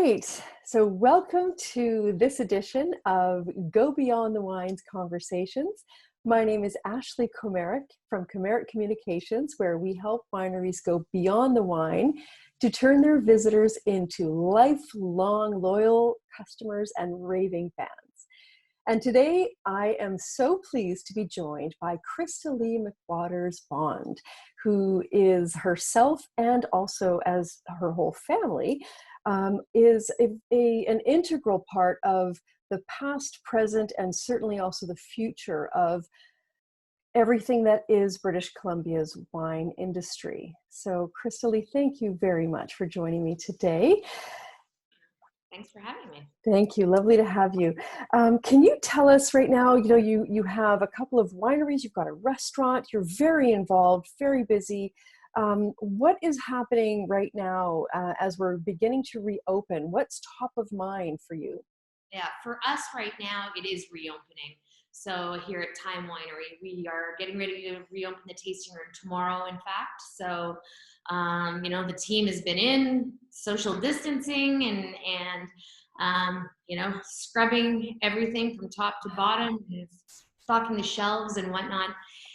right. So welcome to this edition of Go Beyond the Wines Conversations. My name is Ashley Komerick from Komerick Communications, where we help wineries go beyond the wine to turn their visitors into lifelong loyal customers and raving fans. And today I am so pleased to be joined by Christa-Lee McWatters Bond, who is herself and also as her whole family is an integral part of the past, present, and certainly also the future of everything that is British Columbia's wine industry. So Christa-Lee, thank you very much for joining me today. Thanks for having me. Thank you. Lovely to have you. Can you tell us right now, you have a couple of wineries, you've got a restaurant, you're very involved, very busy. What is happening right now as we're beginning to reopen? What's top of mind for you? Yeah, for us right now, it is reopening. So here at Time Winery, we are getting ready to reopen the tasting room tomorrow, in fact. So, the team has been in social distancing and scrubbing everything from top to bottom, and stocking the shelves and whatnot.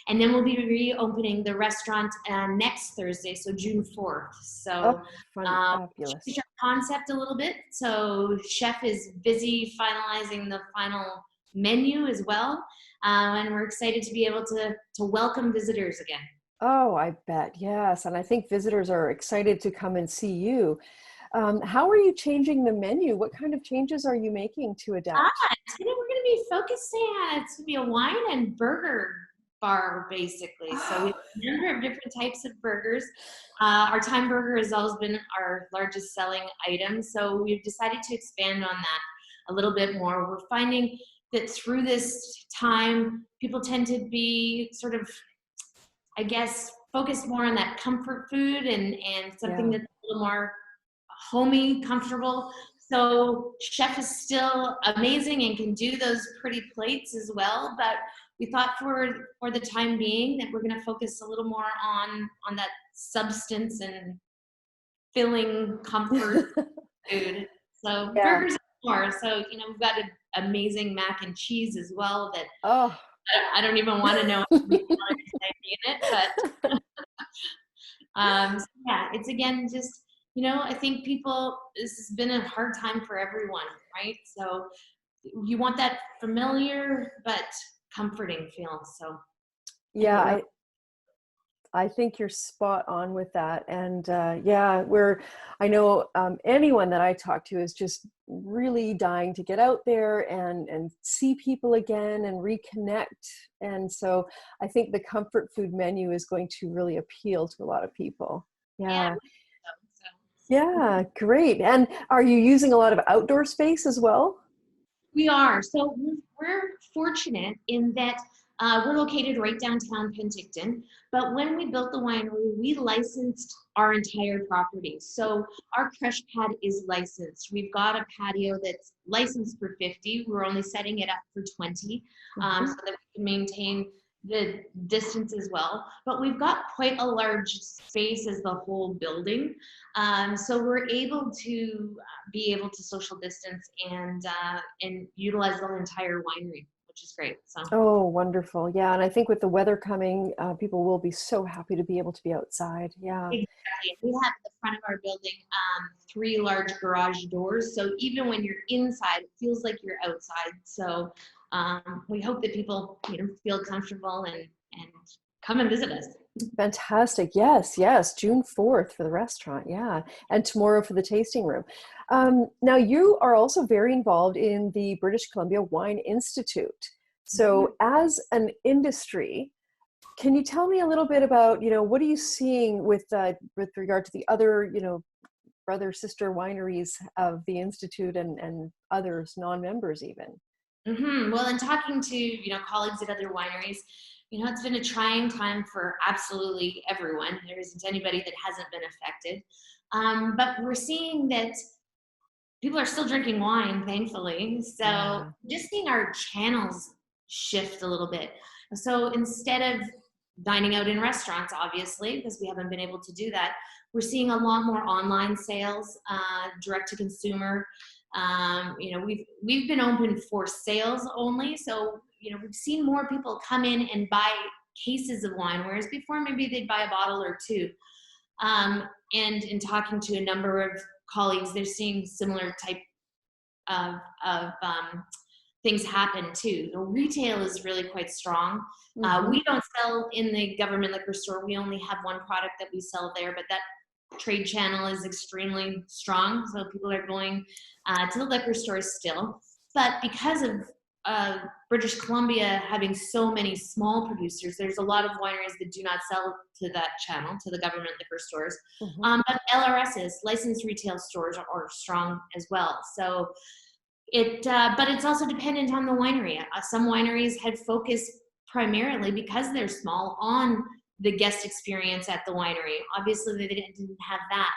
And then we'll be reopening the restaurant next Thursday, so June 4th. So fabulous. Change our concept a little bit. So chef is busy finalizing the final menu as well. And we're excited to be able to welcome visitors again. Oh, I bet. Yes. And I think visitors are excited to come and see you. How are you changing the menu? What kind of changes are you making to adapt? We're going to be focusing on, it's going to be a wine and burger bar, basically. So we have a number of different types of burgers. Our Time Burger has always been our largest selling item. So we've decided to expand on that a little bit more. We're finding that through this time, people tend to be sort of, I guess, focused more on that comfort food and something that's a little more homey, comfortable. So chef is still amazing and can do those pretty plates as well, but we thought for the time being that we're going to focus a little more on that substance and filling comfort food. So burgers and more. So we've got an amazing mac and cheese as well that I don't even want to know in it, but it's again just I think this has been a hard time for everyone, right? So you want that familiar but comforting feel. So I think you're spot on with that. And I know anyone that I talk to is just really dying to get out there and see people again and reconnect. And so I think the comfort food menu is going to really appeal to a lot of people. Yeah, great. And are you using a lot of outdoor space as well? We are. So we're fortunate in that we're located right downtown Penticton, but when we built the winery, we licensed our entire property. So our crush pad is licensed. We've got a patio that's licensed for 50. We're only setting it up for 20 so that we can maintain the distance as well. But we've got quite a large space as the whole building. So we're able to be able to social distance and utilize the entire winery, which is great. So. Oh, wonderful. Yeah. And I think with the weather coming, people will be so happy to be able to be outside. Yeah. Exactly. We have at the front of our building 3 large garage doors. So even when you're inside, it feels like you're outside. So we hope that people feel comfortable and come and visit us. Fantastic. Yes. June 4th for the restaurant. Yeah. And tomorrow for the tasting room. Now you are also very involved in the British Columbia Wine Institute. So as an industry, can you tell me a little bit about, what are you seeing with regard to the other, brother, sister wineries of the Institute and others, non-members even? Well, in talking to, colleagues at other wineries, it's been a trying time for absolutely everyone. There isn't anybody that hasn't been affected. But we're seeing that people are still drinking wine, thankfully. So just seeing our channels shift a little bit. So instead of dining out in restaurants, obviously, because we haven't been able to do that, We're seeing a lot more online sales, direct to consumer. We've been open for sales only, so we've seen more people come in and buy cases of wine, whereas before maybe they'd buy a bottle or two. And in talking to a number of colleagues, they're seeing similar type of things happen too. The retail is really quite strong. Mm-hmm. We don't sell in the government liquor store. We only have one product that we sell there, but that trade channel is extremely strong. So people are going to the liquor stores still. But because of British Columbia having so many small producers, there's a lot of wineries that do not sell to that channel, to the government liquor stores. Mm-hmm. But LRSs, licensed retail stores, are strong as well. So but it's also dependent on the winery. Some wineries had focused primarily, because they're small, on the guest experience at the winery. Obviously, they didn't have that,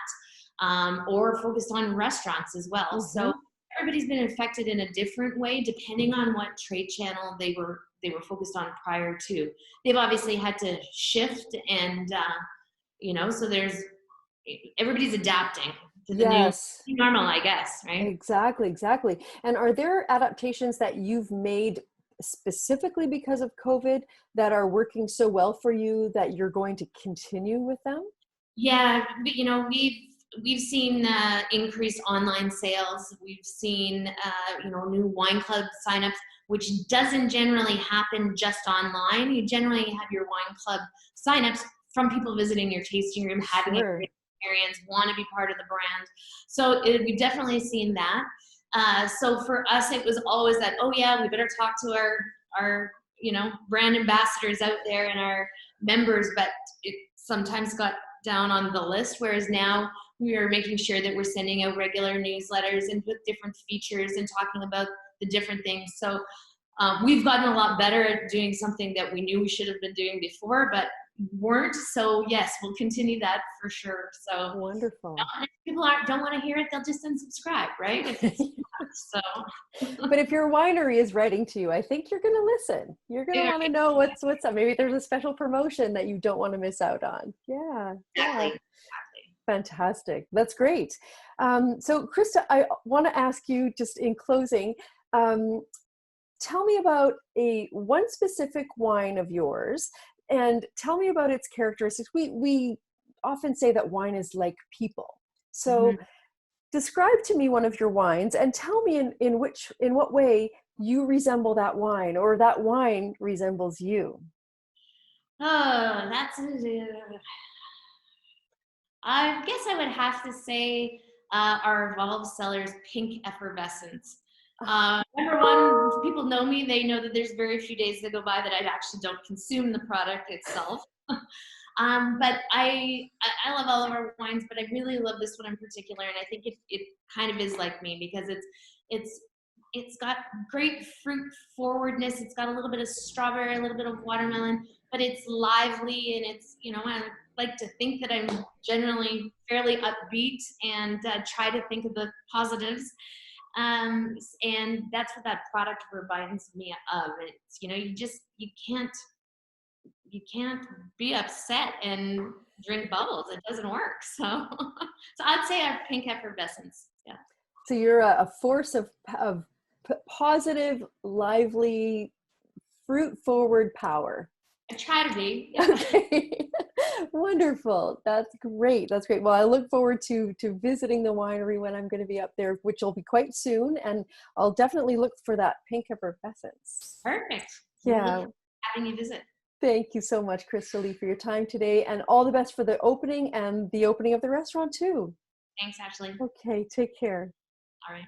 or focused on restaurants as well. Mm-hmm. So everybody's been affected in a different way, depending on what trade channel they were focused on prior to. They've obviously had to shift, and so everybody's adapting to the new normal, I guess, right? Exactly. And are there adaptations that you've made specifically because of COVID that are working so well for you that you're going to continue with them? Yeah, but, we've seen increased online sales. We've seen new wine club signups, which doesn't generally happen just online. You generally have your wine club signups from people visiting your tasting room, having a great experience, want to be part of the brand. So we've definitely seen that. So for us, it was always that, oh yeah, we better talk to our brand ambassadors out there and our members, but it sometimes got down on the list, whereas now we are making sure that we're sending out regular newsletters and with different features and talking about the different things. So we've gotten a lot better at doing something that we knew we should have been doing before, but weren't. So yes, we'll continue that for sure. So wonderful. If people don't want to hear it, they'll just unsubscribe, right? If it's so. But if your winery is writing to you, I think you're going to listen. You're going to want to know what's up. Maybe there's a special promotion that you don't want to miss out on. Yeah. Exactly. Fantastic. That's great. So Christa, I want to ask you, just in closing, tell me about one specific wine of yours, and tell me about its characteristics. We often say that wine is like people. So describe to me one of your wines and tell me in what way you resemble that wine, or that wine resembles you. Oh, I guess I would have to say our Evolved Cellars Pink Effervescence. Number one, people know me. They know that there's very few days that go by that I actually don't consume the product itself. But I love all of our wines, but I really love this one in particular, and I think it kind of is like me, because it's got great fruit forwardness. It's got a little bit of strawberry, a little bit of watermelon, but it's lively, and it's I like to think that I'm generally fairly upbeat and try to think of the positives. And that's what that product reminds me of. It's you can't be upset and drink bubbles. It doesn't work. So I'd say our Pink Effervescence. Yeah. So you're a force of positive, lively, fruit forward power. I try to be. Yeah. Okay. Wonderful. That's great. Well, I look forward to visiting the winery when I'm going to be up there, which will be quite soon, and I'll definitely look for that Pink Effervescence. Perfect. Yeah. Really having you visit. Thank you so much, Christa-Lee, for your time today, and all the best for the opening and the opening of the restaurant too. Thanks, Ashley. Okay, take care. All right.